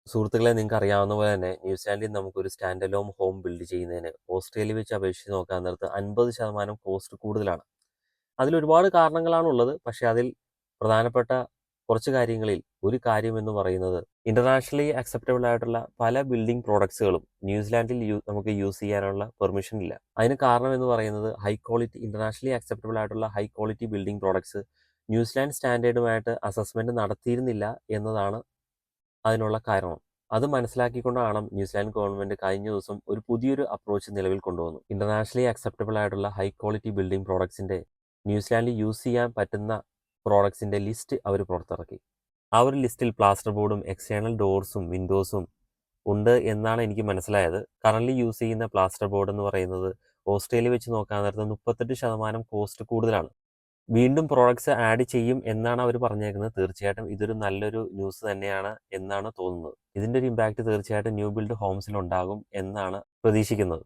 സുഹൃത്തുക്കളെ, നിങ്ങൾക്ക് അറിയാവുന്ന പോലെ തന്നെ ന്യൂസിലാൻഡിൽ നമുക്കൊരു സ്റ്റാൻഡ് അലോൺ ഹോം ബിൽഡ് ചെയ്യുന്നതിന് ഓസ്ട്രേലിയ വെച്ച് അപേക്ഷിച്ച് നോക്കാൻ നേരത്ത് 50% കോസ്റ്റ് കൂടുതലാണ്. അതിലൊരുപാട് കാരണങ്ങളാണുള്ളത്. പക്ഷേ അതിൽ പ്രധാനപ്പെട്ട കുറച്ച് കാര്യങ്ങളിൽ ഒരു കാര്യം എന്ന് പറയുന്നത് ഇന്റർനാഷണലി അക്സെപ്റ്റബിൾ ആയിട്ടുള്ള പല ബിൽഡിംഗ് പ്രോഡക്ട്സുകളും ന്യൂസിലാൻഡിൽ നമുക്ക് യൂസ് ചെയ്യാനുള്ള പെർമിഷൻ ഇല്ല. അതിന് കാരണം എന്ന് പറയുന്നത് ഇന്റർനാഷണലി അക്സെപ്റ്റബിൾ ആയിട്ടുള്ള ഹൈ ക്വാളിറ്റി ബിൽഡിംഗ് പ്രോഡക്ട്സ് ന്യൂസിലാൻഡ് സ്റ്റാൻഡേർഡുമായിട്ട് അസസ്മെന്റ് നടത്തിയിരുന്നില്ല എന്നതാണ് അതിനുള്ള കാരണം. അത് മനസ്സിലാക്കിക്കൊണ്ടാണ് ന്യൂസിലാൻഡ് ഗവൺമെന്റ് കഴിഞ്ഞ ദിവസം ഒരു പുതിയൊരു അപ്രോച്ച് നിലവിൽ കൊണ്ടുവന്നു. ഇന്റർനാഷണലി അക്സെപ്റ്റബിൾ ആയിട്ടുള്ള ഹൈ ക്വാളിറ്റി ബിൽഡിംഗ് പ്രോഡക്ട്സിന്റെ ന്യൂസിലാൻഡിൽ യൂസ് ചെയ്യാൻ പറ്റുന്ന പ്രോഡക്ട്സിന്റെ ലിസ്റ്റ് അവർ പുറത്തിറക്കി. ആ ഒരു ലിസ്റ്റിൽ പ്ലാസ്റ്റർ ബോർഡും എക്സ്റ്റേണൽ ഡോർസും വിൻഡോസും ഉണ്ട് എന്നാണ് എനിക്ക് മനസ്സിലായത്. കറന്റ് യൂസ് ചെയ്യുന്ന പ്ലാസ്റ്റർ ബോർഡ് എന്ന് പറയുന്നത് ഓസ്ട്രേലിയ വെച്ച് നോക്കാൻ നേരത്ത് 38% കോസ്റ്റ് കൂടുതലാണ്. വീണ്ടും പ്രോഡക്ട്സ് ആഡ് ചെയ്യും എന്നാണ് അവർ പറഞ്ഞേക്കുന്നത്. തീർച്ചയായിട്ടും ഇതൊരു നല്ലൊരു ന്യൂസ് തന്നെയാണ് എന്നാണ് തോന്നുന്നത്. ഇതിന്റെ ഒരു ഇമ്പാക്റ്റ് തീർച്ചയായിട്ടും ന്യൂ ബിൽഡ് ഹോംസിൽ ഉണ്ടാകും എന്നാണ് പ്രതീക്ഷിക്കുന്നത്.